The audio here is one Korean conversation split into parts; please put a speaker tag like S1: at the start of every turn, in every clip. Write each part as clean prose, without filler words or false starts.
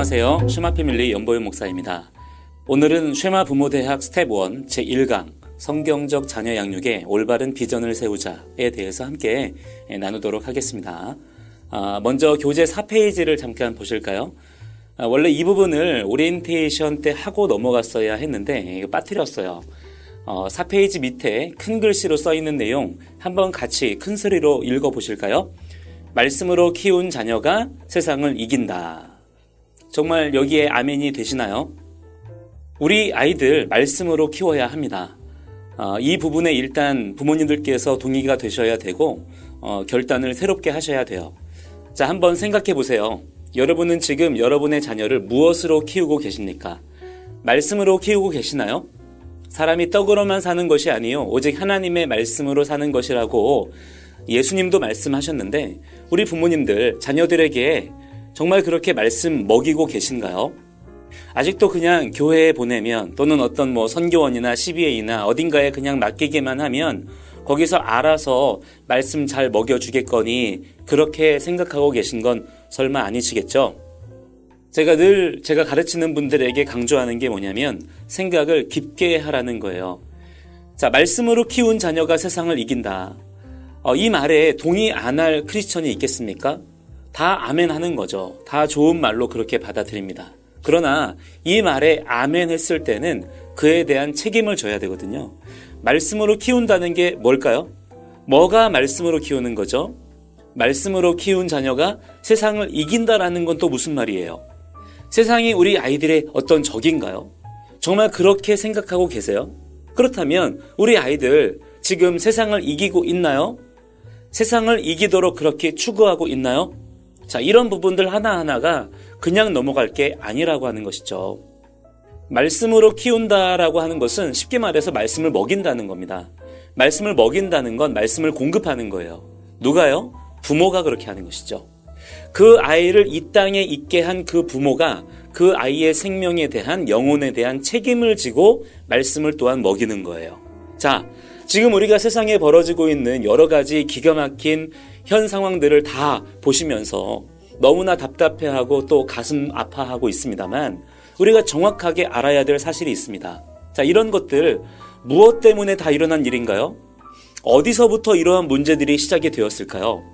S1: 안녕하세요. 쉐마 패밀리 연보윤 목사입니다. 오늘은 쉐마 부모대학 스텝 1 제1강 성경적 자녀 양육의 올바른 비전을 세우자에 대해서 함께 나누도록 하겠습니다. 먼저 교재 4페이지를 잠깐 보실까요? 원래 이 부분을 오리엔테이션 때 하고 넘어갔어야 했는데 이거 빠뜨렸어요. 4페이지 밑에 큰 글씨로 써있는 내용 한번 같이 큰 소리로 읽어보실까요? 말씀으로 키운 자녀가 세상을 이긴다. 정말 여기에 아멘이 되시나요? 우리 아이들 말씀으로 키워야 합니다. 이 부분에 일단 부모님들께서 동의가 되셔야 되고 결단을 새롭게 하셔야 돼요. 자, 한번 생각해 보세요. 여러분은 지금 여러분의 자녀를 무엇으로 키우고 계십니까? 말씀으로 키우고 계시나요? 사람이 떡으로만 사는 것이 아니요 오직 하나님의 말씀으로 사는 것이라고 예수님도 말씀하셨는데 우리 부모님들 자녀들에게 정말 그렇게 말씀 먹이고 계신가요? 아직도 그냥 교회에 보내면 또는 어떤 선교원이나 CBA나 어딘가에 그냥 맡기기만 하면 거기서 알아서 말씀 잘 먹여주겠거니 그렇게 생각하고 계신 건 설마 아니시겠죠? 제가 가르치는 분들에게 강조하는 게 뭐냐면 생각을 깊게 하라는 거예요. 자, 말씀으로 키운 자녀가 세상을 이긴다. 이 말에 동의 안 할 크리스천이 있겠습니까? 다 아멘 하는 거죠. 다 좋은 말로 그렇게 받아들입니다. 그러나 이 말에 아멘 했을 때는 그에 대한 책임을 져야 되거든요. 말씀으로 키운다는 게 뭘까요? 뭐가 말씀으로 키우는 거죠? 말씀으로 키운 자녀가 세상을 이긴다라는 건 또 무슨 말이에요? 세상이 우리 아이들의 어떤 적인가요? 정말 그렇게 생각하고 계세요? 그렇다면 우리 아이들 지금 세상을 이기고 있나요? 세상을 이기도록 그렇게 추구하고 있나요? 자, 이런 부분들 하나하나가 그냥 넘어갈 게 아니라고 하는 것이죠. 말씀으로 키운다라고 하는 것은 쉽게 말해서 말씀을 먹인다는 겁니다. 말씀을 먹인다는 건 말씀을 공급하는 거예요. 누가요? 부모가 그렇게 하는 것이죠. 그 아이를 이 땅에 있게 한 그 부모가 그 아이의 생명에 대한 영혼에 대한 책임을 지고 말씀을 또한 먹이는 거예요. 자, 지금 우리가 세상에 벌어지고 있는 여러 가지 기가 막힌 현 상황들을 다 보시면서 너무나 답답해하고 또 가슴 아파하고 있습니다만 우리가 정확하게 알아야 될 사실이 있습니다. 자, 이런 것들 무엇 때문에 다 일어난 일인가요? 어디서부터 이러한 문제들이 시작이 되었을까요?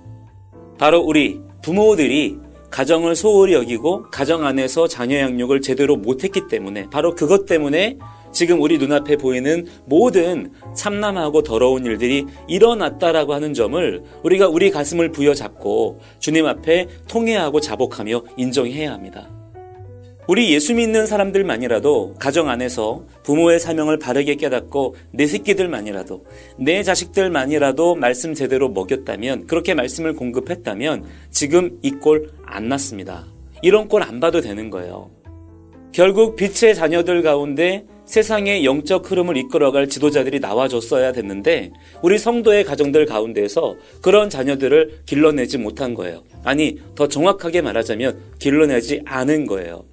S1: 바로 우리 부모들이 가정을 소홀히 여기고 가정 안에서 자녀 양육을 제대로 못했기 때문에 바로 그것 때문에 지금 우리 눈앞에 보이는 모든 참남하고 더러운 일들이 일어났다라고 하는 점을 우리가 우리 가슴을 부여잡고 주님 앞에 통회하고 자복하며 인정해야 합니다. 우리 예수 믿는 사람들만이라도 가정 안에서 부모의 사명을 바르게 깨닫고 내 새끼들만이라도 내 자식들만이라도 말씀 제대로 먹였다면 그렇게 말씀을 공급했다면 지금 이 꼴 안 났습니다. 이런 꼴 안 봐도 되는 거예요. 결국 빛의 자녀들 가운데 세상의 영적 흐름을 이끌어갈 지도자들이 나와줬어야 됐는데 우리 성도의 가정들 가운데에서 그런 자녀들을 길러내지 못한 거예요. 아니, 더 정확하게 말하자면 길러내지 않은 거예요.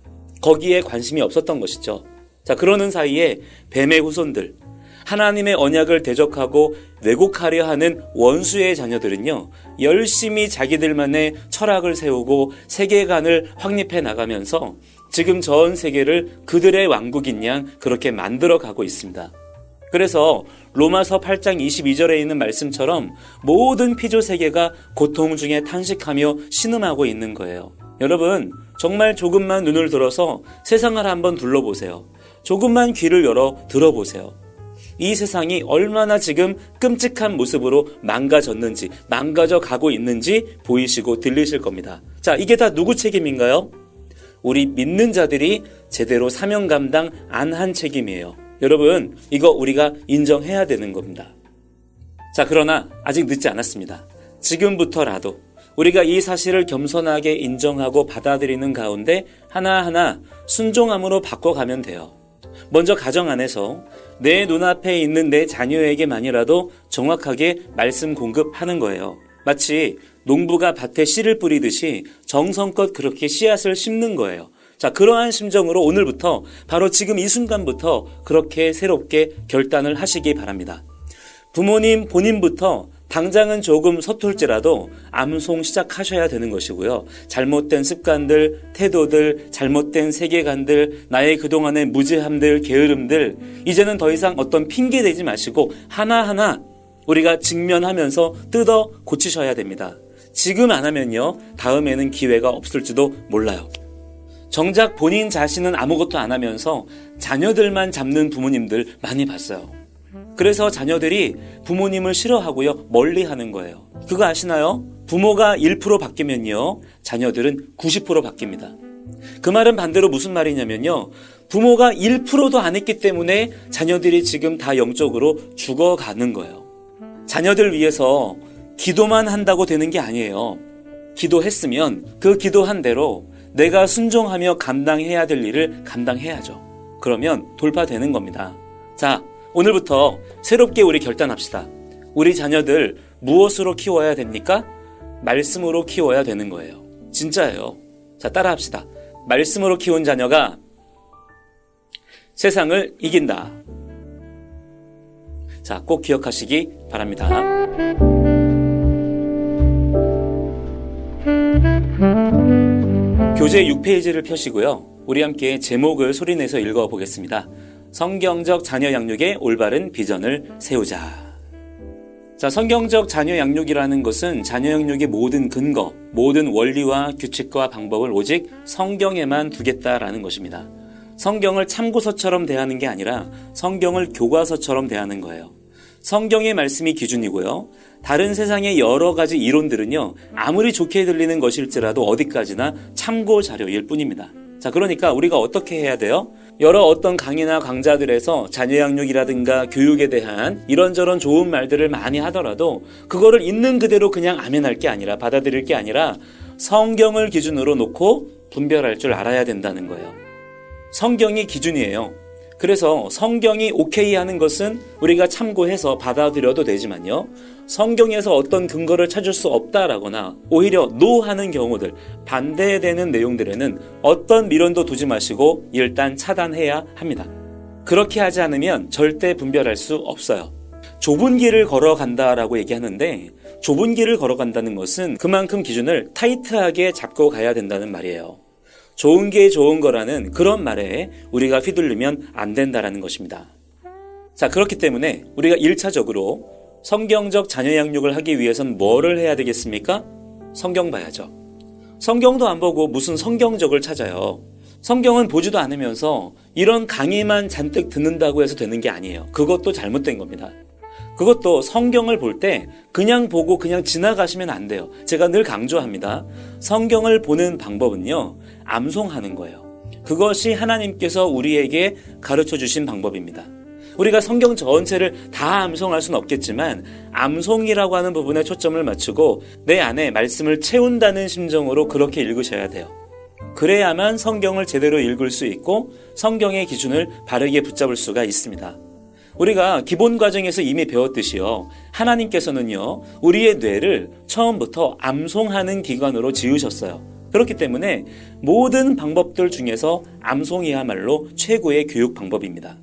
S1: 거기에 관심이 없었던 것이죠. 자, 그러는 사이에 뱀의 후손들, 하나님의 언약을 대적하고 왜곡하려 하는 원수의 자녀들은요, 열심히 자기들만의 철학을 세우고 세계관을 확립해 나가면서 지금 전 세계를 그들의 왕국인 양 그렇게 만들어 가고 있습니다. 그래서 로마서 8장 22절에 있는 말씀처럼 모든 피조 세계가 고통 중에 탄식하며 신음하고 있는 거예요. 여러분, 정말 조금만 눈을 들어서 세상을 한번 둘러보세요. 조금만 귀를 열어 들어보세요. 이 세상이 얼마나 지금 끔찍한 모습으로 망가졌는지, 망가져 가고 있는지 보이시고 들리실 겁니다. 자, 이게 다 누구 책임인가요? 우리 믿는 자들이 제대로 사명 감당 안 한 책임이에요. 여러분, 이거 우리가 인정해야 되는 겁니다. 자, 그러나 아직 늦지 않았습니다. 지금부터라도 우리가 이 사실을 겸손하게 인정하고 받아들이는 가운데 하나하나 순종함으로 바꿔가면 돼요. 먼저 가정 안에서 내 눈앞에 있는 내 자녀에게만이라도 정확하게 말씀 공급하는 거예요. 마치 농부가 밭에 씨를 뿌리듯이 정성껏 그렇게 씨앗을 심는 거예요. 자, 그러한 심정으로 오늘부터 바로 지금 이 순간부터 그렇게 새롭게 결단을 하시기 바랍니다. 부모님 본인부터 당장은 조금 서툴지라도 암송 시작하셔야 되는 것이고요. 잘못된 습관들, 태도들, 잘못된 세계관들, 나의 그동안의 무지함들, 게으름들, 이제는 더 이상 어떤 핑계 대지 마시고 하나하나 우리가 직면하면서 뜯어 고치셔야 됩니다. 지금 안 하면요, 다음에는 기회가 없을지도 몰라요. 정작 본인 자신은 아무것도 안 하면서 자녀들만 잡는 부모님들 많이 봤어요. 그래서 자녀들이 부모님을 싫어하고요, 멀리하는 거예요. 그거 아시나요? 부모가 1% 바뀌면요, 자녀들은 90% 바뀝니다. 그 말은 반대로 무슨 말이냐면요, 부모가 1%도 안 했기 때문에 자녀들이 지금 다 영적으로 죽어가는 거예요. 자녀들 위해서 기도만 한다고 되는 게 아니에요. 기도했으면 그 기도한 대로 내가 순종하며 감당해야 될 일을 감당해야죠. 그러면 돌파되는 겁니다. 자, 오늘부터 새롭게 우리 결단합시다. 우리 자녀들 무엇으로 키워야 됩니까? 말씀으로 키워야 되는 거예요. 진짜예요. 자, 따라합시다. 말씀으로 키운 자녀가 세상을 이긴다. 자, 꼭 기억하시기 바랍니다. 교재 6페이지를 펴시고요. 우리 함께 제목을 소리내서 읽어보겠습니다. 성경적 자녀 양육의 올바른 비전을 세우자. 자, 성경적 자녀 양육이라는 것은 자녀 양육의 모든 근거, 모든 원리와 규칙과 방법을 오직 성경에만 두겠다라는 것입니다. 성경을 참고서처럼 대하는 게 아니라 성경을 교과서처럼 대하는 거예요. 성경의 말씀이 기준이고요. 다른 세상의 여러 가지 이론들은요, 아무리 좋게 들리는 것일지라도 어디까지나 참고 자료일 뿐입니다. 자, 그러니까 우리가 어떻게 해야 돼요? 여러 어떤 강의나 강좌들에서 자녀 양육이라든가 교육에 대한 이런저런 좋은 말들을 많이 하더라도 그거를 있는 그대로 그냥 아멘할 게 아니라, 받아들일 게 아니라 성경을 기준으로 놓고 분별할 줄 알아야 된다는 거예요. 성경이 기준이에요. 그래서 성경이 오케이 하는 것은 우리가 참고해서 받아들여도 되지만요, 성경에서 어떤 근거를 찾을 수 없다라거나 오히려 노 하는 경우들, 반대되는 내용들에는 어떤 미련도 두지 마시고 일단 차단해야 합니다. 그렇게 하지 않으면 절대 분별할 수 없어요. 좁은 길을 걸어간다라고 얘기하는데, 좁은 길을 걸어간다는 것은 그만큼 기준을 타이트하게 잡고 가야 된다는 말이에요. 좋은 게 좋은 거라는 그런 말에 우리가 휘둘리면 안 된다라는 것입니다. 자, 그렇기 때문에 우리가 1차적으로 성경적 자녀 양육을 하기 위해선 뭐를 해야 되겠습니까? 성경 봐야죠. 성경도 안 보고 무슨 성경적을 찾아요. 성경은 보지도 않으면서 이런 강의만 잔뜩 듣는다고 해서 되는 게 아니에요. 그것도 잘못된 겁니다. 그것도 성경을 볼 때 그냥 보고 그냥 지나가시면 안 돼요. 제가 늘 강조합니다. 성경을 보는 방법은요, 암송하는 거예요. 그것이 하나님께서 우리에게 가르쳐 주신 방법입니다. 우리가 성경 전체를 다 암송할 수는 없겠지만 암송이라고 하는 부분에 초점을 맞추고 내 안에 말씀을 채운다는 심정으로 그렇게 읽으셔야 돼요. 그래야만 성경을 제대로 읽을 수 있고 성경의 기준을 바르게 붙잡을 수가 있습니다. 우리가 기본 과정에서 이미 배웠듯이요, 하나님께서는요, 우리의 뇌를 처음부터 암송하는 기관으로 지으셨어요. 그렇기 때문에 모든 방법들 중에서 암송이야말로 최고의 교육 방법입니다.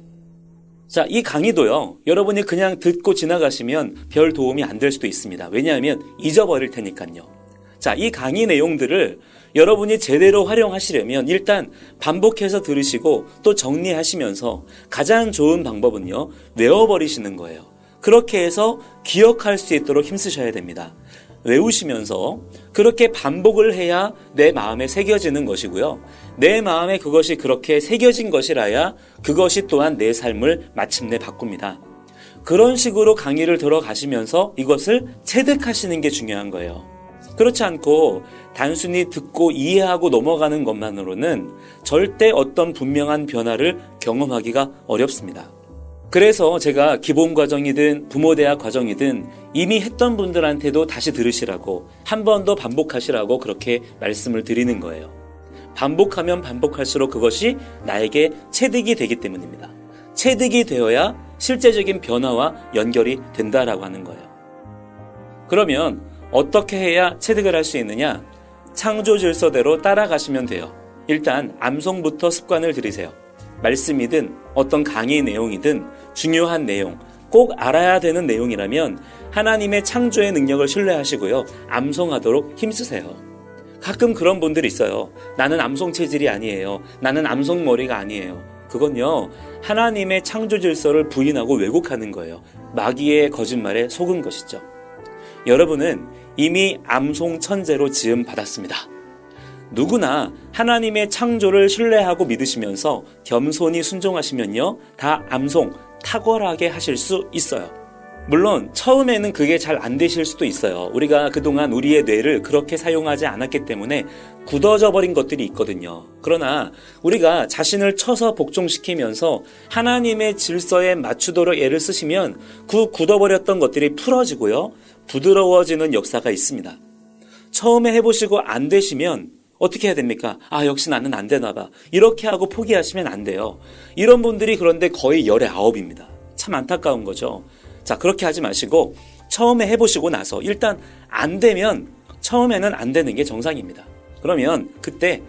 S1: 자, 이 강의도요, 여러분이 그냥 듣고 지나가시면 별 도움이 안 될 수도 있습니다. 왜냐하면 잊어버릴 테니까요. 자, 이 강의 내용들을 여러분이 제대로 활용하시려면 일단 반복해서 들으시고 또 정리하시면서 가장 좋은 방법은요, 외워버리시는 거예요. 그렇게 해서 기억할 수 있도록 힘쓰셔야 됩니다. 외우시면서 그렇게 반복을 해야 내 마음에 새겨지는 것이고요. 내 마음에 그것이 그렇게 새겨진 것이라야 그것이 또한 내 삶을 마침내 바꿉니다. 그런 식으로 강의를 들어가시면서 이것을 체득하시는 게 중요한 거예요. 그렇지 않고 단순히 듣고 이해하고 넘어가는 것만으로는 절대 어떤 분명한 변화를 경험하기가 어렵습니다. 그래서 제가 기본 과정이든 부모 대학 과정이든 이미 했던 분들한테도 다시 들으시라고, 한 번 더 반복하시라고 그렇게 말씀을 드리는 거예요. 반복하면 반복할수록 그것이 나에게 체득이 되기 때문입니다. 체득이 되어야 실제적인 변화와 연결이 된다라고 하는 거예요. 그러면 어떻게 해야 체득을 할 수 있느냐? 창조 질서대로 따라가시면 돼요. 일단 암송부터 습관을 들이세요. 말씀이든 어떤 강의 내용이든 중요한 내용, 꼭 알아야 되는 내용이라면 하나님의 창조의 능력을 신뢰하시고요. 암송하도록 힘쓰세요. 가끔 그런 분들이 있어요. 나는 암송 체질이 아니에요. 나는 암송 머리가 아니에요. 그건요, 하나님의 창조 질서를 부인하고 왜곡하는 거예요. 마귀의 거짓말에 속은 것이죠. 여러분은 이미 암송 천재로 지음 받았습니다. 누구나 하나님의 창조를 신뢰하고 믿으시면서 겸손히 순종하시면요, 다 암송 탁월하게 하실 수 있어요. 물론 처음에는 그게 잘 안 되실 수도 있어요. 우리가 그동안 우리의 뇌를 그렇게 사용하지 않았기 때문에 굳어져 버린 것들이 있거든요. 그러나 우리가 자신을 쳐서 복종시키면서 하나님의 질서에 맞추도록 애를 쓰시면 그 굳어버렸던 것들이 풀어지고요, 부드러워지는 역사가 있습니다. 처음에 해보시고 안 되시면 어떻게 해야 됩니까? 역시 나는 안 되나 봐. 이렇게 하고 포기하시면 안 돼요. 이런 분들이 그런데 거의 19입니다. 참 안타까운 거죠. 자, 그렇게 하지 마시고 처음에 해보시고 나서 일단 안 되면 처음에는 안 되는 게 정상입니다. 그러면 그때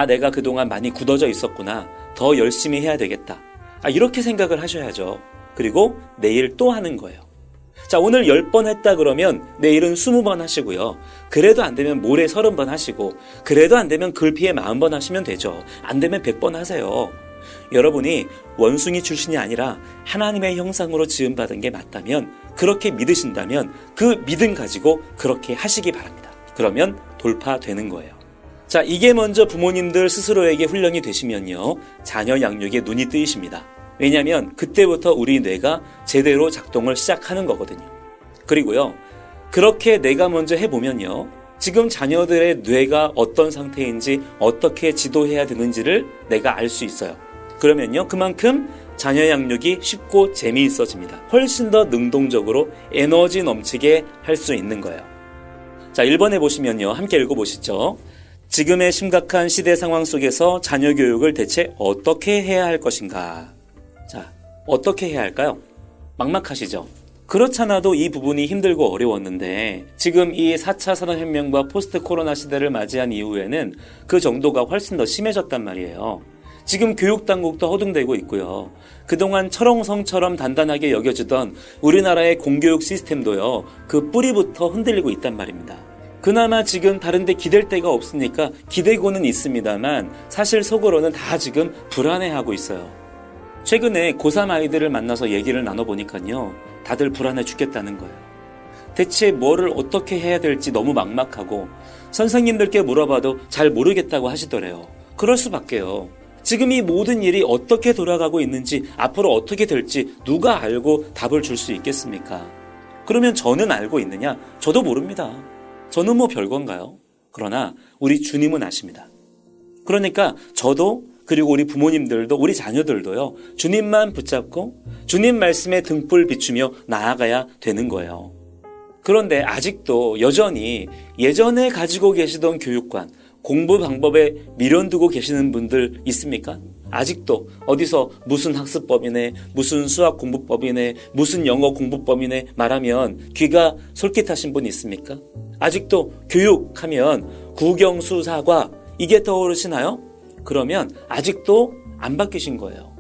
S1: 내가 그동안 많이 굳어져 있었구나. 더 열심히 해야 되겠다. 이렇게 생각을 하셔야죠. 그리고 내일 또 하는 거예요. 자, 오늘 10번 했다 그러면 내일은 20번 하시고요. 그래도 안 되면 모레 30번 하시고, 그래도 안 되면 글피에 40번 하시면 되죠. 안 되면 100번 하세요. 여러분이 원숭이 출신이 아니라 하나님의 형상으로 지음받은 게 맞다면, 그렇게 믿으신다면 그 믿음 가지고 그렇게 하시기 바랍니다. 그러면 돌파되는 거예요. 자, 이게 먼저 부모님들 스스로에게 훈련이 되시면요, 자녀 양육에 눈이 뜨이십니다. 왜냐하면 그때부터 우리 뇌가 제대로 작동을 시작하는 거거든요. 그리고요, 그렇게 내가 먼저 해보면요, 지금 자녀들의 뇌가 어떤 상태인지 어떻게 지도해야 되는지를 내가 알 수 있어요. 그러면요, 그만큼 자녀 양육이 쉽고 재미있어집니다. 훨씬 더 능동적으로 에너지 넘치게 할 수 있는 거예요. 자, 1번에 보시면요, 함께 읽어보시죠. 지금의 심각한 시대 상황 속에서 자녀 교육을 대체 어떻게 해야 할 것인가? 자, 어떻게 해야 할까요? 막막하시죠? 그렇잖아도 이 부분이 힘들고 어려웠는데 지금 이 4차 산업혁명과 포스트 코로나 시대를 맞이한 이후에는 그 정도가 훨씬 더 심해졌단 말이에요. 지금 교육당국도 허둥대고 있고요. 그동안 철옹성처럼 단단하게 여겨지던 우리나라의 공교육 시스템도요, 그 뿌리부터 흔들리고 있단 말입니다. 그나마 지금 다른 데 기댈 데가 없으니까 기대고는 있습니다만 사실 속으로는 다 지금 불안해하고 있어요. 최근에 고3 아이들을 만나서 얘기를 나눠보니까요, 다들 불안해 죽겠다는 거예요. 대체 뭐를 어떻게 해야 될지 너무 막막하고 선생님들께 물어봐도 잘 모르겠다고 하시더래요. 그럴 수밖에요. 지금 이 모든 일이 어떻게 돌아가고 있는지, 앞으로 어떻게 될지 누가 알고 답을 줄 수 있겠습니까? 그러면 저는 알고 있느냐? 저도 모릅니다. 저는 뭐 별건가요? 그러나 우리 주님은 아십니다. 그러니까 저도, 그리고 우리 부모님들도, 우리 자녀들도요, 주님만 붙잡고 주님 말씀에 등불 비추며 나아가야 되는 거예요. 그런데 아직도 여전히 예전에 가지고 계시던 교육관, 공부 방법에 미련두고 계시는 분들 있습니까? 아직도 어디서 무슨 학습법이네, 무슨 수학 공부법이네, 무슨 영어 공부법이네 말하면 귀가 솔깃하신 분 있습니까? 아직도 교육하면 국영수사과 이게 떠오르시나요? 그러면 아직도 안 바뀌신 거예요.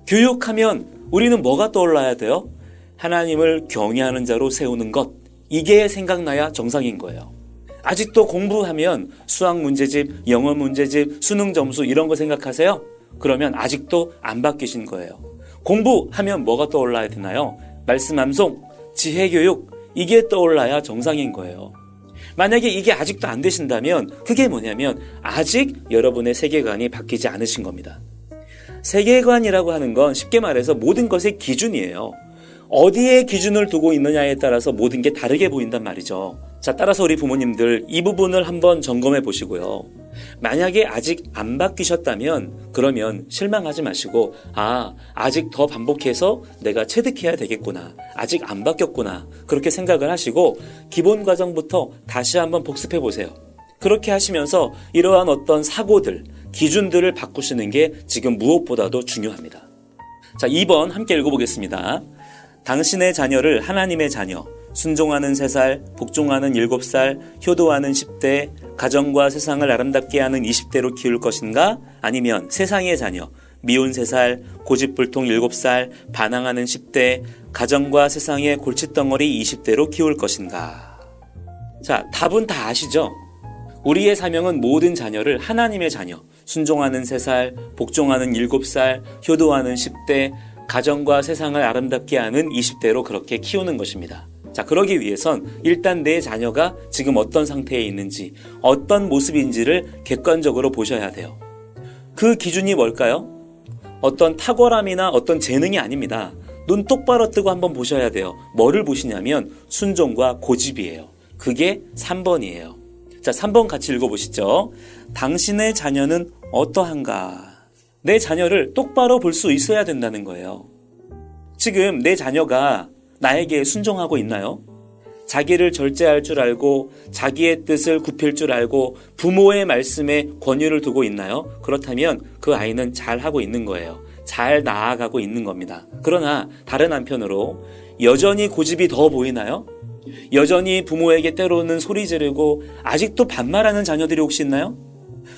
S1: 교육하면 우리는 뭐가 떠올라야 돼요? 하나님을 경외하는 자로 세우는 것, 이게 생각나야 정상인 거예요. 아직도 공부하면 수학 문제집, 영어 문제집, 수능 점수 이런 거 생각하세요? 그러면 아직도 안 바뀌신 거예요. 공부하면 뭐가 떠올라야 되나요? 말씀 암송, 지혜 교육, 이게 떠올라야 정상인 거예요. 만약에 이게 아직도 안 되신다면 그게 뭐냐면 아직 여러분의 세계관이 바뀌지 않으신 겁니다. 세계관이라고 하는 건 쉽게 말해서 모든 것의 기준이에요. 어디에 기준을 두고 있느냐에 따라서 모든 게 다르게 보인단 말이죠. 자, 따라서 우리 부모님들 이 부분을 한번 점검해 보시고요. 만약에 아직 안 바뀌셨다면 그러면 실망하지 마시고 아직 더 반복해서 내가 체득해야 되겠구나. 아직 안 바뀌었구나. 그렇게 생각을 하시고 기본 과정부터 다시 한번 복습해 보세요. 그렇게 하시면서 이러한 어떤 사고들, 기준들을 바꾸시는 게 지금 무엇보다도 중요합니다. 자, 2번 함께 읽어보겠습니다. 당신의 자녀를 하나님의 자녀, 순종하는 3살, 복종하는 7살, 효도하는 10대, 가정과 세상을 아름답게 하는 20대로 키울 것인가? 아니면 세상의 자녀, 미운 3살, 고집불통 7살, 반항하는 10대, 가정과 세상의 골칫덩어리 20대로 키울 것인가? 자, 답은 다 아시죠? 우리의 사명은 모든 자녀를 하나님의 자녀, 순종하는 3살, 복종하는 7살, 효도하는 10대, 가정과 세상을 아름답게 하는 20대로 그렇게 키우는 것입니다. 자, 그러기 위해선 일단 내 자녀가 지금 어떤 상태에 있는지, 어떤 모습인지를 객관적으로 보셔야 돼요. 그 기준이 뭘까요? 어떤 탁월함이나 어떤 재능이 아닙니다. 눈 똑바로 뜨고 한번 보셔야 돼요. 뭐를 보시냐면 순종과 고집이에요. 그게 3번이에요. 자, 3번 같이 읽어보시죠. 당신의 자녀는 어떠한가? 내 자녀를 똑바로 볼 수 있어야 된다는 거예요. 지금 내 자녀가 나에게 순종하고 있나요? 자기를 절제할 줄 알고 자기의 뜻을 굽힐 줄 알고 부모의 말씀에 권유를 두고 있나요? 그렇다면 그 아이는 잘하고 있는 거예요. 잘 나아가고 있는 겁니다. 그러나 다른 한편으로 여전히 고집이 더 보이나요? 여전히 부모에게 때로는 소리 지르고 아직도 반말하는 자녀들이 혹시 있나요?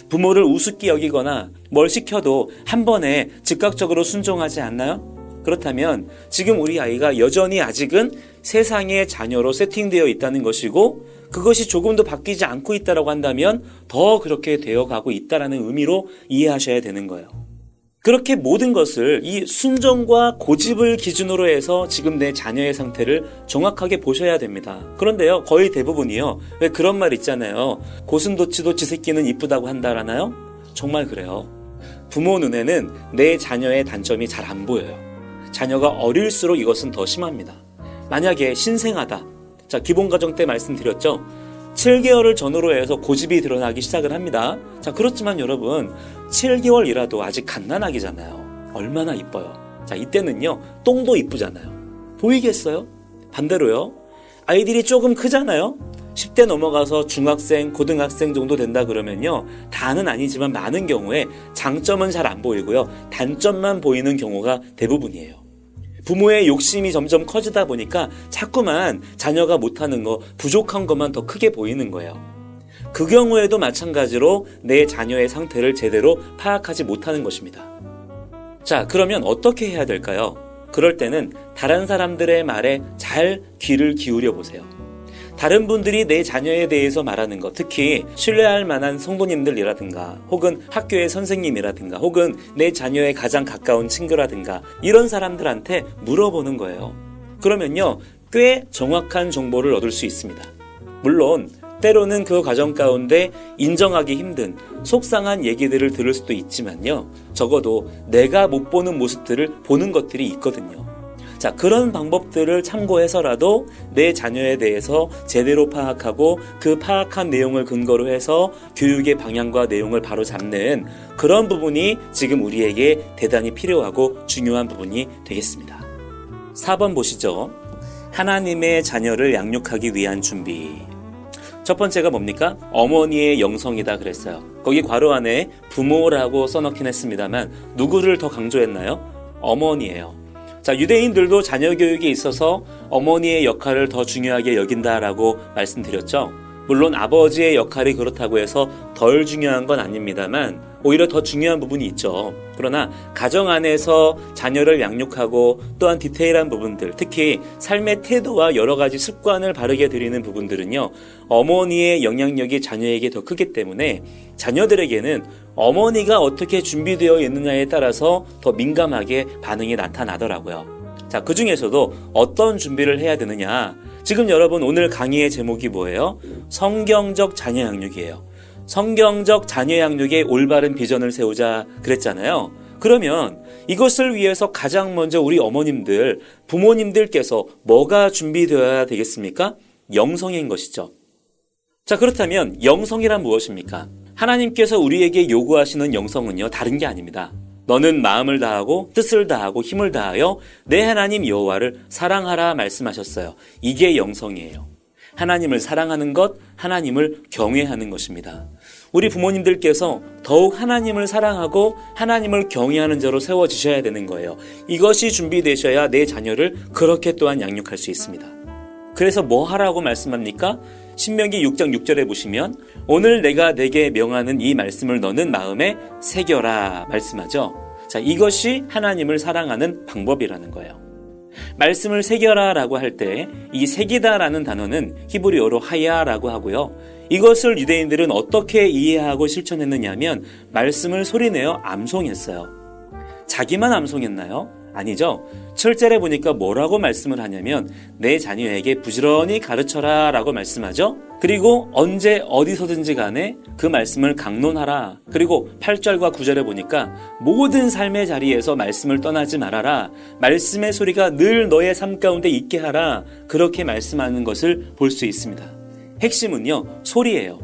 S1: 부모를 우습게 여기거나 뭘 시켜도 한 번에 즉각적으로 순종하지 않나요? 그렇다면 지금 우리 아이가 여전히 아직은 세상의 자녀로 세팅되어 있다는 것이고 그것이 조금도 바뀌지 않고 있다고 한다면 더 그렇게 되어가고 있다는 의미로 이해하셔야 되는 거예요. 그렇게 모든 것을 이 순종과 고집을 기준으로 해서 지금 내 자녀의 상태를 정확하게 보셔야 됩니다. 그런데요, 거의 대부분이요. 왜 그런 말 있잖아요. 고슴도치도 지 새끼는 이쁘다고 한다라나요? 정말 그래요. 부모 눈에는 내 자녀의 단점이 잘 안 보여요. 자녀가 어릴수록 이것은 더 심합니다. 만약에 신생아다. 자, 기본가정 때 말씀드렸죠. 7개월을 전후로 해서 고집이 드러나기 시작을 합니다. 자, 그렇지만 여러분 7개월이라도 아직 갓난아기잖아요. 얼마나 이뻐요. 자, 이때는요 똥도 이쁘잖아요. 보이겠어요? 반대로요, 아이들이 조금 크잖아요. 10대 넘어가서 중학생, 고등학생 정도 된다 그러면요, 다는 아니지만 많은 경우에 장점은 잘 안 보이고요, 단점만 보이는 경우가 대부분이에요. 부모의 욕심이 점점 커지다 보니까 자꾸만 자녀가 못하는 거, 부족한 것만 더 크게 보이는 거예요. 그 경우에도 마찬가지로 내 자녀의 상태를 제대로 파악하지 못하는 것입니다. 자, 그러면 어떻게 해야 될까요? 그럴 때는 다른 사람들의 말에 잘 귀를 기울여 보세요. 다른 분들이 내 자녀에 대해서 말하는 것, 특히 신뢰할 만한 성도님들이라든가 혹은 학교의 선생님이라든가 혹은 내 자녀의 가장 가까운 친구라든가 이런 사람들한테 물어보는 거예요. 그러면요, 꽤 정확한 정보를 얻을 수 있습니다. 물론 때로는 그 과정 가운데 인정하기 힘든 속상한 얘기들을 들을 수도 있지만요, 적어도 내가 못 보는 모습들을 보는 것들이 있거든요. 자, 그런 방법들을 참고해서라도 내 자녀에 대해서 제대로 파악하고 그 파악한 내용을 근거로 해서 교육의 방향과 내용을 바로 잡는 그런 부분이 지금 우리에게 대단히 필요하고 중요한 부분이 되겠습니다. 4번 보시죠. 하나님의 자녀를 양육하기 위한 준비. 첫 번째가 뭡니까? 어머니의 영성이다 그랬어요. 거기 괄호 안에 부모라고 써놓긴 했습니다만 누구를 더 강조했나요? 어머니예요. 자, 유대인들도 자녀 교육에 있어서 어머니의 역할을 더 중요하게 여긴다라고 말씀드렸죠. 물론 아버지의 역할이 그렇다고 해서 덜 중요한 건 아닙니다만 오히려 더 중요한 부분이 있죠. 그러나 가정 안에서 자녀를 양육하고 또한 디테일한 부분들, 특히 삶의 태도와 여러 가지 습관을 바르게 들이는 부분들은요, 어머니의 영향력이 자녀에게 더 크기 때문에 자녀들에게는 어머니가 어떻게 준비되어 있느냐에 따라서 더 민감하게 반응이 나타나더라고요. 자, 그 중에서도 어떤 준비를 해야 되느냐. 지금 여러분 오늘 강의의 제목이 뭐예요? 성경적 자녀 양육이에요. 성경적 자녀 양육의 올바른 비전을 세우자 그랬잖아요. 그러면 이것을 위해서 가장 먼저 우리 어머님들, 부모님들께서 뭐가 준비되어야 되겠습니까? 영성인 것이죠. 자, 그렇다면 영성이란 무엇입니까? 하나님께서 우리에게 요구하시는 영성은요, 다른 게 아닙니다. 너는 마음을 다하고 뜻을 다하고 힘을 다하여 내 하나님 여호와를 사랑하라 말씀하셨어요. 이게 영성이에요. 하나님을 사랑하는 것, 하나님을 경외하는 것입니다. 우리 부모님들께서 더욱 하나님을 사랑하고 하나님을 경외하는 자로 세워지셔야 되는 거예요. 이것이 준비되셔야 내 자녀를 그렇게 또한 양육할 수 있습니다. 그래서 뭐 하라고 말씀합니까? 신명기 6장 6절에 보시면 오늘 내가 내게 명하는 이 말씀을 너는 마음에 새겨라 말씀하죠. 자, 이것이 하나님을 사랑하는 방법이라는 거예요. 말씀을 새겨라 라고 할 때 이 새기다 라는 단어는 히브리어로 하야라고 하고요. 이것을 유대인들은 어떻게 이해하고 실천했느냐 하면 말씀을 소리내어 암송했어요. 자기만 암송했나요? 아니죠. 7절에 보니까 뭐라고 말씀을 하냐면 내 자녀에게 부지런히 가르쳐라 라고 말씀하죠. 그리고 언제 어디서든지 간에 그 말씀을 강론하라. 그리고 8절과 9절에 보니까 모든 삶의 자리에서 말씀을 떠나지 말아라. 말씀의 소리가 늘 너의 삶 가운데 있게 하라. 그렇게 말씀하는 것을 볼 수 있습니다. 핵심은요, 소리예요.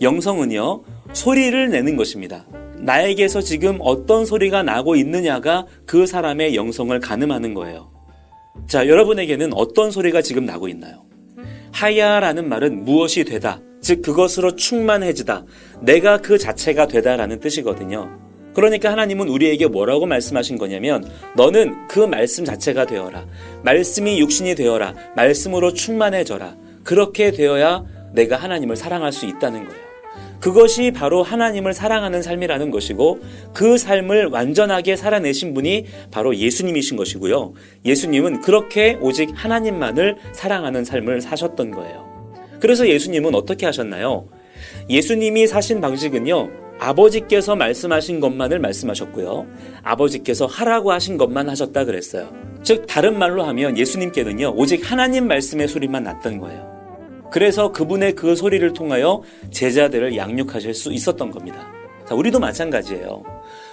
S1: 영성은요, 소리를 내는 것입니다. 나에게서 지금 어떤 소리가 나고 있느냐가 그 사람의 영성을 가늠하는 거예요. 자, 여러분에게는 어떤 소리가 지금 나고 있나요? 하야라는 말은 무엇이 되다, 즉 그것으로 충만해지다, 내가 그 자체가 되다라는 뜻이거든요. 그러니까 하나님은 우리에게 뭐라고 말씀하신 거냐면 너는 그 말씀 자체가 되어라. 말씀이 육신이 되어라. 말씀으로 충만해져라. 그렇게 되어야 내가 하나님을 사랑할 수 있다는 거예요. 그것이 바로 하나님을 사랑하는 삶이라는 것이고 그 삶을 완전하게 살아내신 분이 바로 예수님이신 것이고요. 예수님은 그렇게 오직 하나님만을 사랑하는 삶을 사셨던 거예요. 그래서 예수님은 어떻게 하셨나요? 예수님이 사신 방식은요, 아버지께서 말씀하신 것만을 말씀하셨고요. 아버지께서 하라고 하신 것만 하셨다 그랬어요. 즉 다른 말로 하면 예수님께는요, 오직 하나님 말씀의 소리만 났던 거예요. 그래서 그분의 그 소리를 통하여 제자들을 양육하실 수 있었던 겁니다. 자, 우리도 마찬가지예요.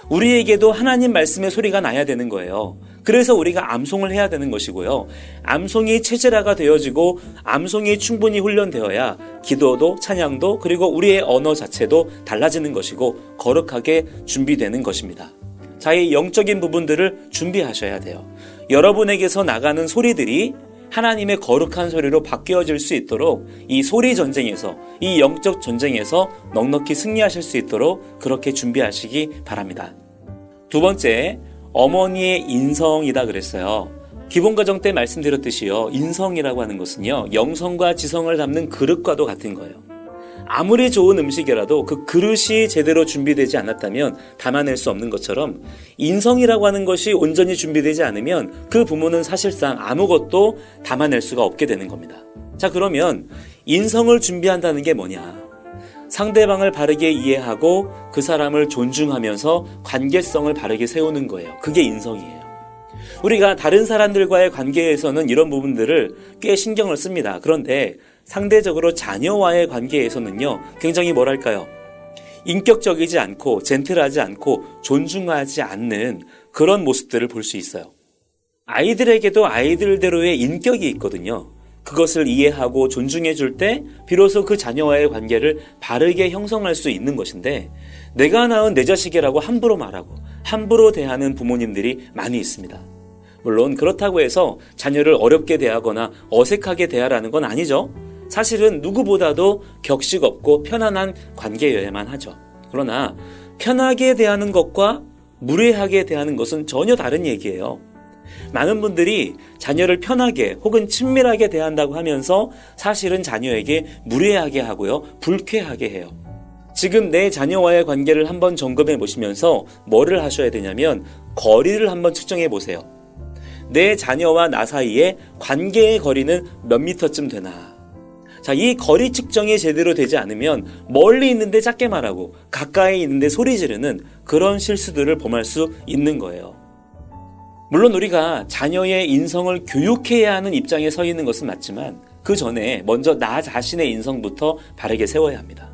S1: 우리에게도 하나님 말씀의 소리가 나야 되는 거예요. 그래서 우리가 암송을 해야 되는 것이고요. 암송이 체질화가 되어지고 암송이 충분히 훈련되어야 기도도 찬양도 그리고 우리의 언어 자체도 달라지는 것이고 거룩하게 준비되는 것입니다. 자, 이 영적인 부분들을 준비하셔야 돼요. 여러분에게서 나가는 소리들이 하나님의 거룩한 소리로 바뀌어질 수 있도록 이 소리 전쟁에서, 이 영적 전쟁에서 넉넉히 승리하실 수 있도록 그렇게 준비하시기 바랍니다. 두 번째, 어머니의 인성이다 그랬어요. 기본과정 때 말씀드렸듯이요, 인성이라고 하는 것은요, 영성과 지성을 담는 그릇과도 같은 거예요. 아무리 좋은 음식이라도 그 그릇이 제대로 준비되지 않았다면 담아낼 수 없는 것처럼 인성이라고 하는 것이 온전히 준비되지 않으면 그 부모는 사실상 아무것도 담아낼 수가 없게 되는 겁니다. 자, 그러면 인성을 준비한다는 게 뭐냐? 상대방을 바르게 이해하고 그 사람을 존중하면서 관계성을 바르게 세우는 거예요. 그게 인성이에요. 우리가 다른 사람들과의 관계에서는 이런 부분들을 꽤 신경을 씁니다. 그런데 상대적으로 자녀와의 관계에서는요, 굉장히 뭐랄까요? 인격적이지 않고 젠틀하지 않고 존중하지 않는 그런 모습들을 볼 수 있어요. 아이들에게도 아이들대로의 인격이 있거든요. 그것을 이해하고 존중해 줄 때 비로소 그 자녀와의 관계를 바르게 형성할 수 있는 것인데, 내가 낳은 내 자식이라고 함부로 말하고 함부로 대하는 부모님들이 많이 있습니다. 물론 그렇다고 해서 자녀를 어렵게 대하거나 어색하게 대하라는 건 아니죠. 사실은 누구보다도 격식 없고 편안한 관계여야만 하죠. 그러나 편하게 대하는 것과 무례하게 대하는 것은 전혀 다른 얘기예요. 많은 분들이 자녀를 편하게 혹은 친밀하게 대한다고 하면서 사실은 자녀에게 무례하게 하고요, 불쾌하게 해요. 지금 내 자녀와의 관계를 한번 점검해 보시면서 뭐를 하셔야 되냐면 거리를 한번 측정해 보세요. 내 자녀와 나 사이에 관계의 거리는 몇 미터쯤 되나? 자, 이 거리 측정이 제대로 되지 않으면 멀리 있는데 작게 말하고 가까이 있는데 소리 지르는 그런 실수들을 범할 수 있는 거예요. 물론 우리가 자녀의 인성을 교육해야 하는 입장에 서 있는 것은 맞지만 그 전에 먼저 나 자신의 인성부터 바르게 세워야 합니다.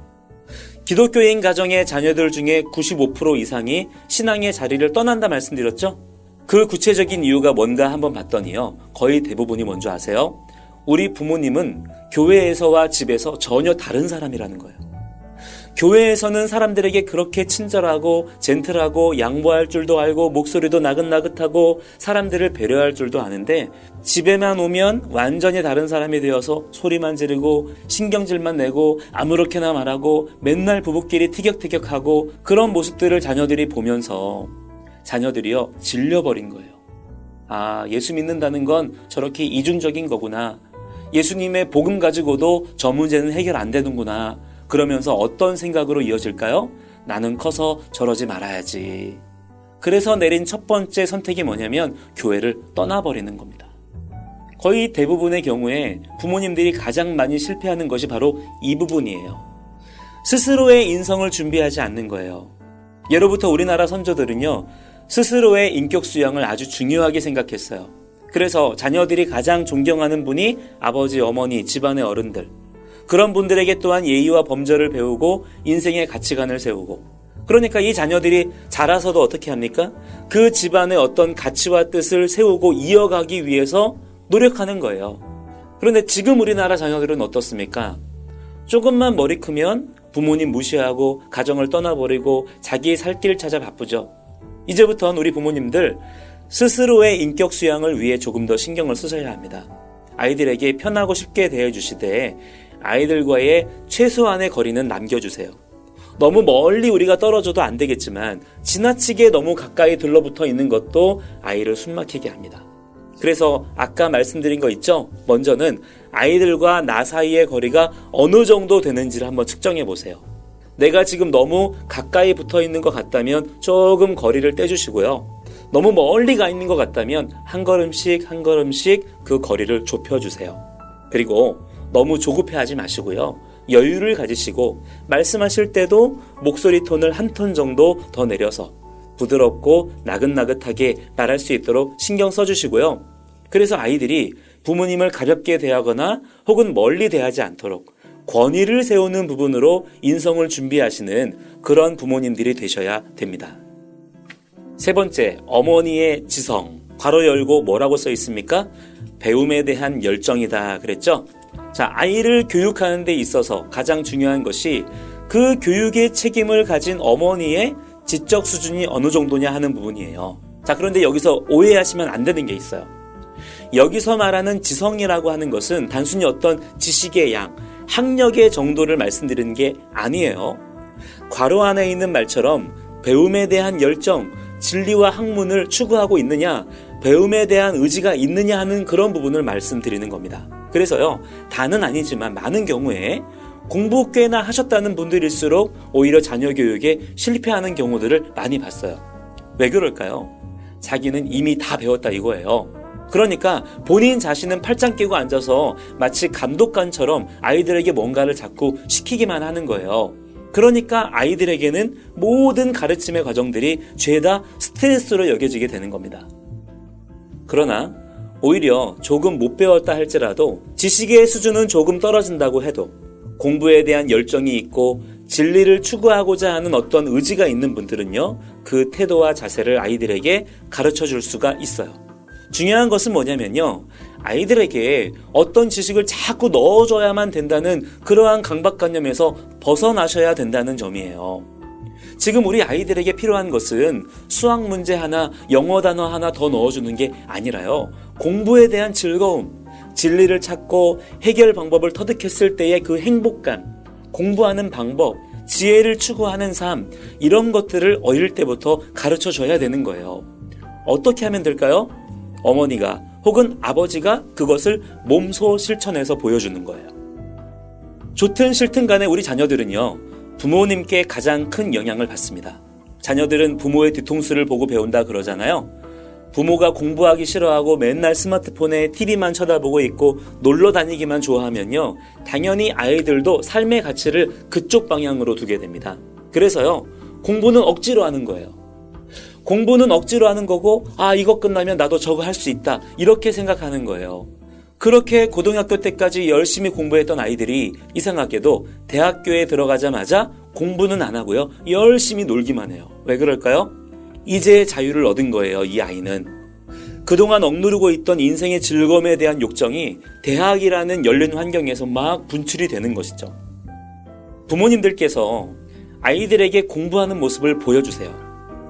S1: 기독교인 가정의 자녀들 중에 95% 이상이 신앙의 자리를 떠난다 말씀드렸죠? 그 구체적인 이유가 뭔가 한번 봤더니요, 거의 대부분이 뭔지 아세요? 우리 부모님은 교회에서와 집에서 전혀 다른 사람이라는 거예요. 교회에서는 사람들에게 그렇게 친절하고 젠틀하고 양보할 줄도 알고 목소리도 나긋나긋하고 사람들을 배려할 줄도 아는데 집에만 오면 완전히 다른 사람이 되어서 소리만 지르고 신경질만 내고 아무렇게나 말하고 맨날 부부끼리 티격태격하고 그런 모습들을 자녀들이 보면서 자녀들이요, 질려버린 거예요. 아, 예수 믿는다는 건 저렇게 이중적인 거구나. 예수님의 복음 가지고도 저 문제는 해결 안 되는구나. 그러면서 어떤 생각으로 이어질까요? 나는 커서 저러지 말아야지. 그래서 내린 첫 번째 선택이 뭐냐면 교회를 떠나버리는 겁니다. 거의 대부분의 경우에 부모님들이 가장 많이 실패하는 것이 바로 이 부분이에요. 스스로의 인성을 준비하지 않는 거예요. 예로부터 우리나라 선조들은요, 스스로의 인격 수양을 아주 중요하게 생각했어요. 그래서 자녀들이 가장 존경하는 분이 아버지, 어머니, 집안의 어른들. 그런 분들에게 또한 예의와 범절을 배우고 인생의 가치관을 세우고, 그러니까 이 자녀들이 자라서도 어떻게 합니까? 그 집안의 어떤 가치와 뜻을 세우고 이어가기 위해서 노력하는 거예요. 그런데 지금 우리나라 자녀들은 어떻습니까? 조금만 머리 크면 부모님 무시하고 가정을 떠나버리고 자기의 살 길 찾아 바쁘죠. 이제부터는 우리 부모님들 스스로의 인격 수양을 위해 조금 더 신경을 쓰셔야 합니다. 아이들에게 편하고 쉽게 대해주시되 아이들과의 최소한의 거리는 남겨주세요. 너무 멀리 우리가 떨어져도 안 되겠지만 지나치게 너무 가까이 들러붙어 있는 것도 아이를 숨막히게 합니다. 그래서 아까 말씀드린 거 있죠? 먼저는 아이들과 나 사이의 거리가 어느 정도 되는지를 한번 측정해 보세요. 내가 지금 너무 가까이 붙어 있는 것 같다면 조금 거리를 떼주시고요. 너무 멀리 가 있는 것 같다면 한 걸음씩 한 걸음씩 그 거리를 좁혀주세요. 그리고 너무 조급해하지 마시고요. 여유를 가지시고 말씀하실 때도 목소리 톤을 한 톤 정도 더 내려서 부드럽고 나긋나긋하게 말할 수 있도록 신경 써주시고요. 그래서 아이들이 부모님을 가볍게 대하거나 혹은 멀리 대하지 않도록 권위를 세우는 부분으로 인성을 준비하시는 그런 부모님들이 되셔야 됩니다. 세 번째, 어머니의 지성. 괄호 열고 뭐라고 써 있습니까? 배움에 대한 열정이다 그랬죠? 자, 아이를 교육하는 데 있어서 가장 중요한 것이 그 교육의 책임을 가진 어머니의 지적 수준이 어느 정도냐 하는 부분이에요. 자, 그런데 여기서 오해하시면 안 되는 게 있어요. 여기서 말하는 지성이라고 하는 것은 단순히 어떤 지식의 양, 학력의 정도를 말씀드리는 게 아니에요. 괄호 안에 있는 말처럼 배움에 대한 열정, 진리와 학문을 추구하고 있느냐, 배움에 대한 의지가 있느냐 하는 그런 부분을 말씀드리는 겁니다. 그래서요, 다는 아니지만 많은 경우에 공부 꽤나 하셨다는 분들일수록 오히려 자녀 교육에 실패하는 경우들을 많이 봤어요. 왜 그럴까요? 자기는 이미 다 배웠다 이거예요. 그러니까 본인 자신은 팔짱 끼고 앉아서 마치 감독관처럼 아이들에게 뭔가를 자꾸 시키기만 하는 거예요. 그러니까 아이들에게는 모든 가르침의 과정들이 죄다 스트레스로 여겨지게 되는 겁니다. 그러나 오히려 조금 못 배웠다 할지라도 지식의 수준은 조금 떨어진다고 해도 공부에 대한 열정이 있고 진리를 추구하고자 하는 어떤 의지가 있는 분들은요, 그 태도와 자세를 아이들에게 가르쳐 줄 수가 있어요. 중요한 것은 뭐냐면요, 아이들에게 어떤 지식을 자꾸 넣어줘야만 된다는 그러한 강박관념에서 벗어나셔야 된다는 점이에요. 지금 우리 아이들에게 필요한 것은 수학 문제 하나, 영어 단어 하나 더 넣어주는 게 아니라요, 공부에 대한 즐거움, 진리를 찾고 해결 방법을 터득했을 때의 그 행복감, 공부하는 방법, 지혜를 추구하는 삶, 이런 것들을 어릴 때부터 가르쳐 줘야 되는 거예요. 어떻게 하면 될까요? 어머니가 혹은 아버지가 그것을 몸소 실천해서 보여주는 거예요. 좋든 싫든 간에 우리 자녀들은요, 부모님께 가장 큰 영향을 받습니다. 자녀들은 부모의 뒤통수를 보고 배운다 그러잖아요. 부모가 공부하기 싫어하고 맨날 스마트폰에 TV만 쳐다보고 있고 놀러 다니기만 좋아하면요, 당연히 아이들도 삶의 가치를 그쪽 방향으로 두게 됩니다. 그래서요, 공부는 억지로 하는 거예요. 공부는 억지로 하는 거고, 아, 이거 끝나면 나도 저거 할 수 있다, 이렇게 생각하는 거예요. 그렇게 고등학교 때까지 열심히 공부했던 아이들이 이상하게도 대학교에 들어가자마자 공부는 안 하고요, 열심히 놀기만 해요. 왜 그럴까요? 이제 자유를 얻은 거예요, 이 아이는. 그동안 억누르고 있던 인생의 즐거움에 대한 욕정이 대학이라는 열린 환경에서 막 분출이 되는 것이죠. 부모님들께서 아이들에게 공부하는 모습을 보여주세요.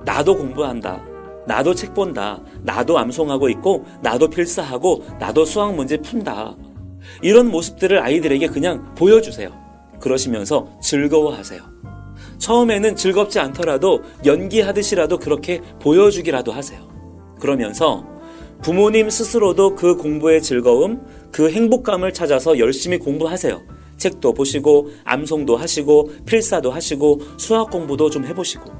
S1: 나도 공부한다, 나도 책 본다, 나도 암송하고 있고, 나도 필사하고, 나도 수학 문제 푼다, 이런 모습들을 아이들에게 그냥 보여주세요. 그러시면서 즐거워하세요. 처음에는 즐겁지 않더라도 연기하듯이라도 그렇게 보여주기라도 하세요. 그러면서 부모님 스스로도 그 공부의 즐거움, 그 행복감을 찾아서 열심히 공부하세요. 책도 보시고, 암송도 하시고, 필사도 하시고, 수학 공부도 좀 해보시고.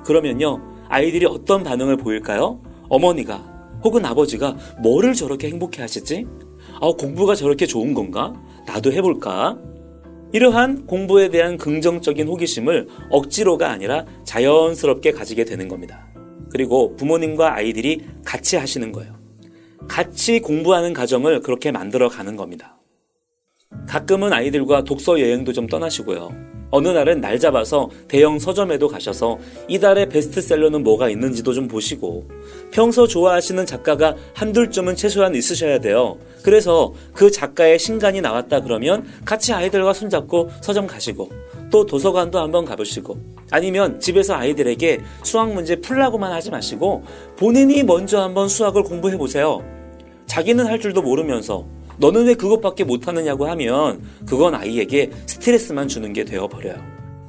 S1: 그러면요, 아이들이 어떤 반응을 보일까요? 어머니가 혹은 아버지가 뭐를 저렇게 행복해 하시지? 공부가 저렇게 좋은 건가? 나도 해볼까? 이러한 공부에 대한 긍정적인 호기심을 억지로가 아니라 자연스럽게 가지게 되는 겁니다. 그리고 부모님과 아이들이 같이 하시는 거예요. 같이 공부하는 가정을 그렇게 만들어 가는 겁니다. 가끔은 아이들과 독서 여행도 좀 떠나시고요. 어느 날은 날 잡아서 대형 서점에도 가셔서 이달의 베스트셀러는 뭐가 있는지도 좀 보시고, 평소 좋아하시는 작가가 한둘쯤은 최소한 있으셔야 돼요. 그래서 그 작가의 신간이 나왔다 그러면 같이 아이들과 손잡고 서점 가시고, 또 도서관도 한번 가보시고, 아니면 집에서 아이들에게 수학 문제 풀라고만 하지 마시고 본인이 먼저 한번 수학을 공부해 보세요. 자기는 할 줄도 모르면서 너는 왜 그것밖에 못하느냐고 하면 그건 아이에게 스트레스만 주는 게 되어버려요.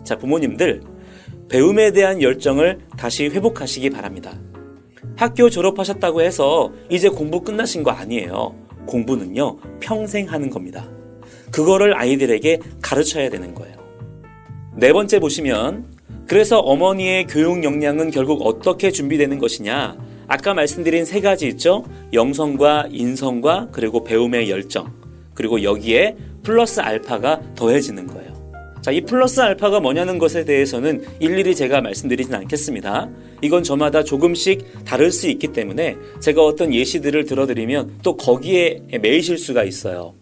S1: 자, 부모님들, 배움에 대한 열정을 다시 회복하시기 바랍니다. 학교 졸업하셨다고 해서 이제 공부 끝나신 거 아니에요. 공부는요, 평생 하는 겁니다. 그거를 아이들에게 가르쳐야 되는 거예요. 네 번째 보시면, 그래서 어머니의 교육 역량은 결국 어떻게 준비되는 것이냐? 아까 말씀드린 세 가지 있죠? 영성과 인성과 그리고 배움의 열정, 그리고 여기에 플러스 알파가 더해지는 거예요. 자, 이 플러스 알파가 뭐냐는 것에 대해서는 일일이 제가 말씀드리진 않겠습니다. 이건 저마다 조금씩 다를 수 있기 때문에 제가 어떤 예시들을 들어드리면 또 거기에 매이실 수가 있어요.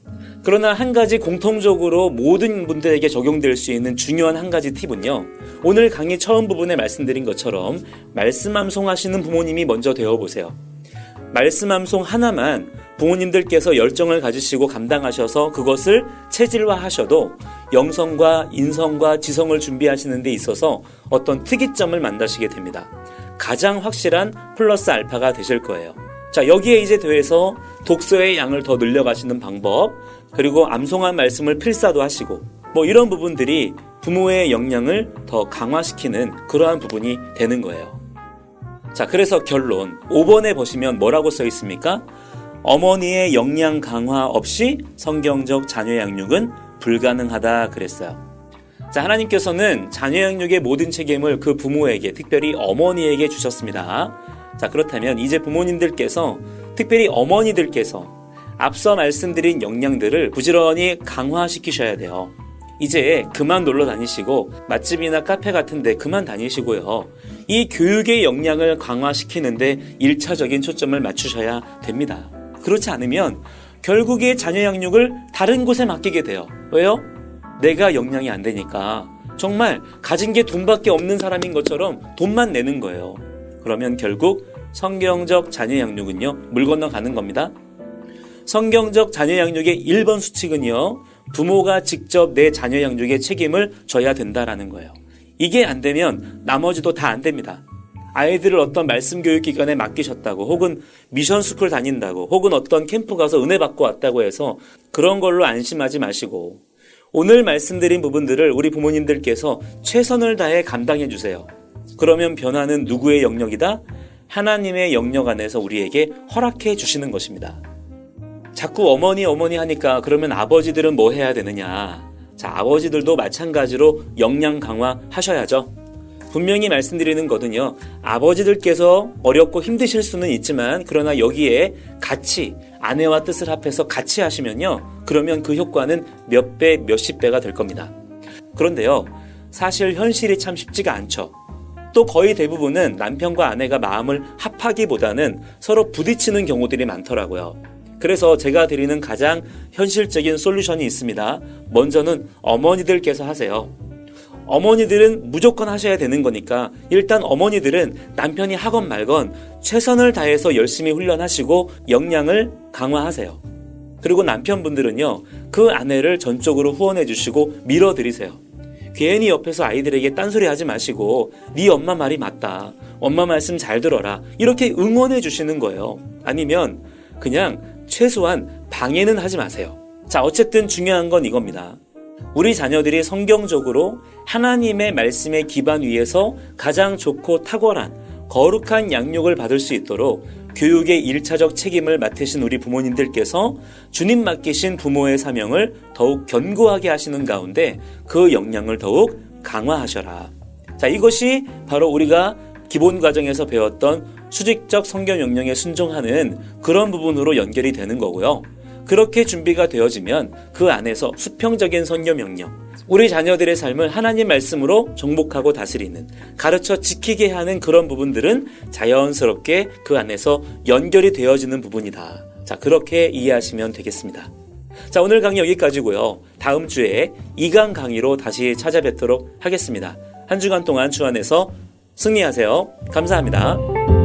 S1: 그러나 한 가지 공통적으로 모든 분들에게 적용될 수 있는 중요한 한 가지 팁은요, 오늘 강의 처음 부분에 말씀드린 것처럼 말씀 암송하시는 부모님이 먼저 되어보세요. 말씀 암송 하나만 부모님들께서 열정을 가지시고 감당하셔서 그것을 체질화하셔도 영성과 인성과 지성을 준비하시는 데 있어서 어떤 특이점을 만나시게 됩니다. 가장 확실한 플러스 알파가 되실 거예요. 자, 여기에 이제 더해서 독서의 양을 더 늘려가시는 방법, 그리고 암송한 말씀을 필사도 하시고, 이런 부분들이 부모의 역량을 더 강화시키는 그러한 부분이 되는 거예요. 자, 그래서 결론 5번에 보시면 뭐라고 써 있습니까? 어머니의 역량 강화 없이 성경적 자녀 양육은 불가능하다 그랬어요. 자, 하나님께서는 자녀 양육의 모든 책임을 그 부모에게, 특별히 어머니에게 주셨습니다. 자, 그렇다면 이제 부모님들께서, 특별히 어머니들께서 앞서 말씀드린 역량들을 부지런히 강화시키셔야 돼요. 이제 그만 놀러 다니시고 맛집이나 카페 같은 데 그만 다니시고요. 이 교육의 역량을 강화시키는데 1차적인 초점을 맞추셔야 됩니다. 그렇지 않으면 결국에 자녀 양육을 다른 곳에 맡기게 돼요. 왜요? 내가 역량이 안 되니까. 정말 가진 게 돈밖에 없는 사람인 것처럼 돈만 내는 거예요. 그러면 결국 성경적 자녀 양육은요, 물 건너가는 겁니다. 성경적 자녀 양육의 1번 수칙은요, 부모가 직접 내 자녀 양육의 책임을 져야 된다라는 거예요. 이게 안 되면 나머지도 다 안 됩니다. 아이들을 어떤 말씀 교육 기관에 맡기셨다고, 혹은 미션 스쿨 다닌다고, 혹은 어떤 캠프 가서 은혜 받고 왔다고 해서 그런 걸로 안심하지 마시고, 오늘 말씀드린 부분들을 우리 부모님들께서 최선을 다해 감당해 주세요. 그러면 변화는 누구의 영역이다? 하나님의 영역 안에서 우리에게 허락해 주시는 것입니다. 자꾸 어머니 하니까 그러면 아버지들은 뭐 해야 되느냐? 자, 아버지들도 마찬가지로 역량 강화 하셔야죠. 분명히 말씀드리는 거는요, 아버지들께서 어렵고 힘드실 수는 있지만, 그러나 여기에 같이 아내와 뜻을 합해서 같이 하시면요, 그러면 그 효과는 몇 배, 몇십 배가 될 겁니다. 그런데요, 사실 현실이 참 쉽지가 않죠. 또 거의 대부분은 남편과 아내가 마음을 합하기보다는 서로 부딪히는 경우들이 많더라고요. 그래서 제가 드리는 가장 현실적인 솔루션이 있습니다. 먼저는 어머니들께서 하세요. 어머니들은 무조건 하셔야 되는 거니까 일단 어머니들은 남편이 하건 말건 최선을 다해서 열심히 훈련하시고 역량을 강화하세요. 그리고 남편분들은요, 그 아내를 전적으로 후원해 주시고 밀어드리세요. 괜히 옆에서 아이들에게 딴소리 하지 마시고 네 엄마 말이 맞다, 엄마 말씀 잘 들어라, 이렇게 응원해 주시는 거예요. 아니면 그냥 최소한 방해는 하지 마세요. 자, 어쨌든 중요한 건 이겁니다. 우리 자녀들이 성경적으로 하나님의 말씀의 기반 위에서 가장 좋고 탁월한 거룩한 양육을 받을 수 있도록 교육의 1차적 책임을 맡으신 우리 부모님들께서 주님 맡기신 부모의 사명을 더욱 견고하게 하시는 가운데 그 역량을 더욱 강화하셔라. 자, 이것이 바로 우리가 기본 과정에서 배웠던 수직적 성경 명령에 순종하는 그런 부분으로 연결이 되는 거고요. 그렇게 준비가 되어지면 그 안에서 수평적인 성경 명령, 우리 자녀들의 삶을 하나님 말씀으로 정복하고 다스리는, 가르쳐 지키게 하는 그런 부분들은 자연스럽게 그 안에서 연결이 되어지는 부분이다. 자, 그렇게 이해하시면 되겠습니다. 자, 오늘 강의 여기까지고요. 다음 주에 2강 강의로 다시 찾아뵙도록 하겠습니다. 한 주간 동안 주 안에서 승리하세요. 감사합니다.